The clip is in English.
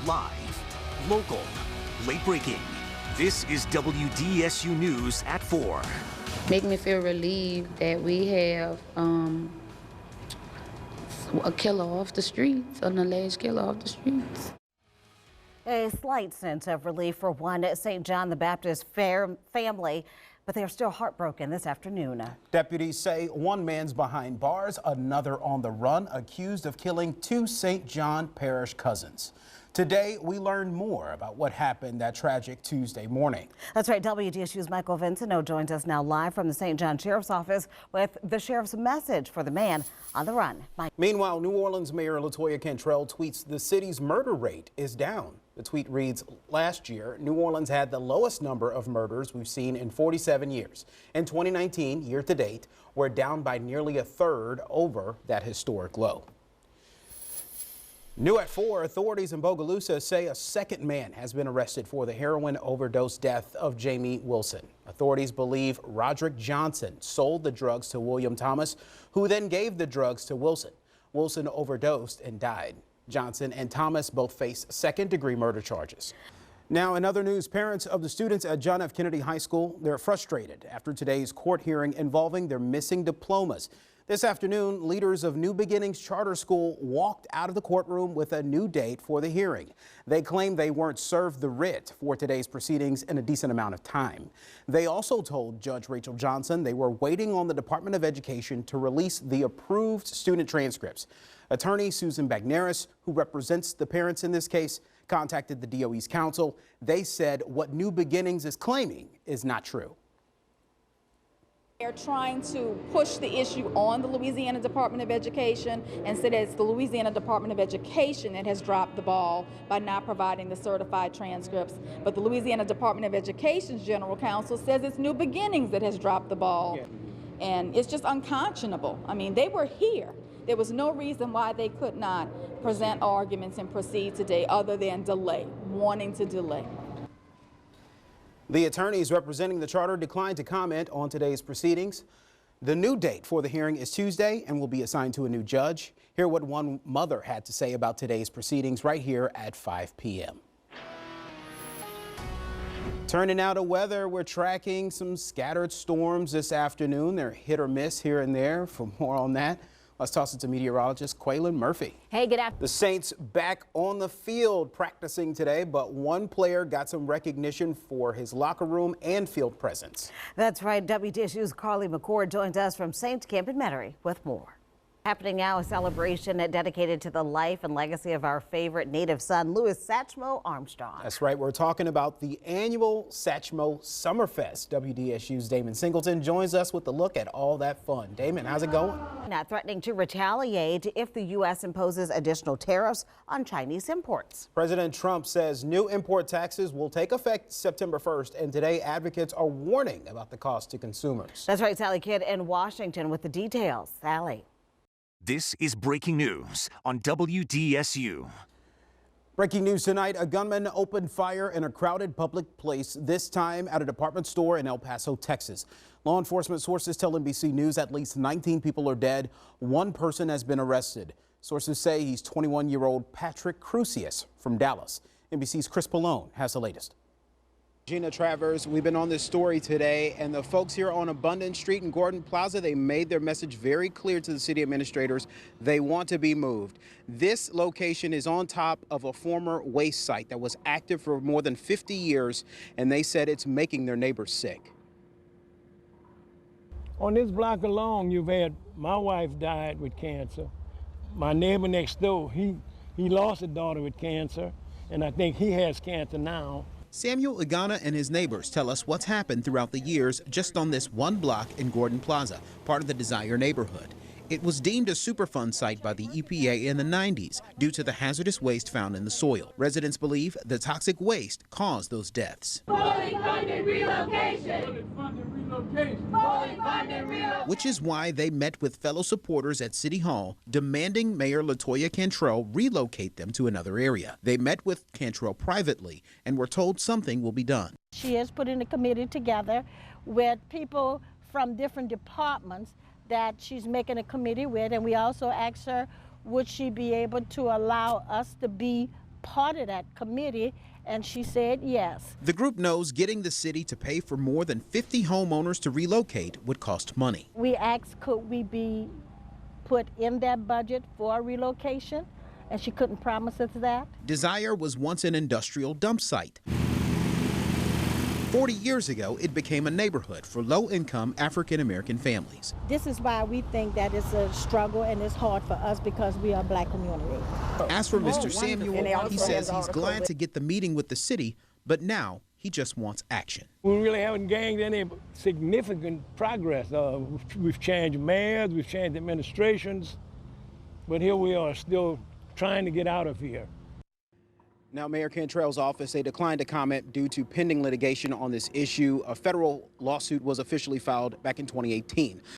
Live, local, late breaking. This is WDSU News at 4. Make me feel relieved that we have a killer off the streets, an alleged killer off the streets. A slight sense of relief for one St. John the Baptist family, but they are still heartbroken this afternoon. Deputies say one man's behind bars, another on the run, accused of killing two St. John Parish cousins. Today, we learned more about what happened that tragic Tuesday morning. That's right. WDSU's Michael Vincento joins us now live from the St. John Sheriff's Office with the sheriff's message for the man on the run. Mike. Meanwhile, New Orleans Mayor LaToya Cantrell tweets the city's murder rate is down. The tweet reads, last year, New Orleans had the lowest number of murders we've seen in 47 years. In 2019, year to date, we're down by nearly a third over that historic low. New at 4, authorities in Bogalusa say a second man has been arrested for the heroin overdose death of Jamie Wilson. Authorities believe Roderick Johnson sold the drugs to William Thomas, who then gave the drugs to Wilson. Wilson overdosed and died. Johnson and Thomas both face second-degree murder charges. Now, in other news, parents of the students at John F. Kennedy High School, they're frustrated after today's court hearing involving their missing diplomas. This afternoon, leaders of New Beginnings Charter School walked out of the courtroom with a new date for the hearing. They claim they weren't served the writ for today's proceedings in a decent amount of time. They also told Judge Rachel Johnson they were waiting on the Department of Education to release the approved student transcripts. Attorney Susan Bagneris, who represents the parents in this case, contacted the DOE's counsel. They said what New Beginnings is claiming is not true. They're trying to push the issue on the Louisiana Department of Education and said it's the Louisiana Department of Education that has dropped the ball by not providing the certified transcripts. But the Louisiana Department of Education's general counsel says it's New Beginnings that has dropped the ball. Yeah. And it's just unconscionable. I mean, they were here. There was no reason why they could not present arguments and proceed today other than delay, wanting to delay. The attorneys representing the charter declined to comment on today's proceedings. The new date for the hearing is Tuesday and will be assigned to a new judge. Hear what one mother had to say about today's proceedings right here at 5 p.m. Turning now to weather, we're tracking some scattered storms this afternoon. They're hit or miss here and there. For more on that, let's toss it to meteorologist Quaylen Murphy. Hey, good afternoon. The Saints back on the field practicing today, but one player got some recognition for his locker room and field presence. That's right. WDSU's Carly McCord joins us from Saints Camp in Metairie with more. Happening now, a celebration dedicated to the life and legacy of our favorite native son, Louis Satchmo Armstrong. That's right. We're talking about the annual Satchmo Summerfest. WDSU's Damon Singleton joins us with a look at all that fun. Damon, how's it going? Not threatening to retaliate if the U.S. imposes additional tariffs on Chinese imports. President Trump says new import taxes will take effect September 1st, and today advocates are warning about the cost to consumers. That's right. Sally Kidd in Washington with the details. Sally. This is breaking news on WDSU. Breaking news tonight, a gunman opened fire in a crowded public place, this time at a department store in El Paso, Texas. Law enforcement sources tell NBC News at least 19 people are dead. One person has been arrested. Sources say he's 21-year-old Patrick Crusius from Dallas. NBC's Chris Pallone has the latest. Gina Travers, we've been on this story today, and the folks here on Abundant Street in Gordon Plaza, they made their message very clear to the city administrators. They want to be moved. This location is on top of a former waste site that was active for more than 50 years, and they said it's making their neighbors sick. On this block alone, you've had my wife died with cancer. My neighbor next door, he lost a daughter with cancer, and I think he has cancer now. Samuel Igana and his neighbors tell us what's happened throughout the years just on this one block in Gordon Plaza, part of the Desire neighborhood. It was deemed a Superfund site by the EPA in the 90s due to the hazardous waste found in the soil. Residents believe the toxic waste caused those deaths. Fully funded relocation. Which is why they met with fellow supporters at City Hall, demanding Mayor LaToya Cantrell relocate them to another area. They met with Cantrell privately and were told something will be done. She has put in a committee together with people from different departments that she's making a committee with, and we also asked her, would she be able to allow us to be part of that committee, and she said yes. The group knows getting the city to pay for more than 50 homeowners to relocate would cost money. We asked, could we be put in that budget for relocation, and she couldn't promise us that. Desire was once an industrial dump site. 40 years ago, it became a neighborhood for low-income African-American families. This is why we think that it's a struggle and it's hard for us because we are a black community. As for Mr. Samuel, he says he's glad to get the meeting with the city, but now he just wants action. We really haven't gained any significant progress. We've changed mayors, we've changed administrations, but here we are still trying to get out of here. Now, Mayor Cantrell's office, they declined to comment due to pending litigation on this issue. A federal lawsuit was officially filed back in 2018.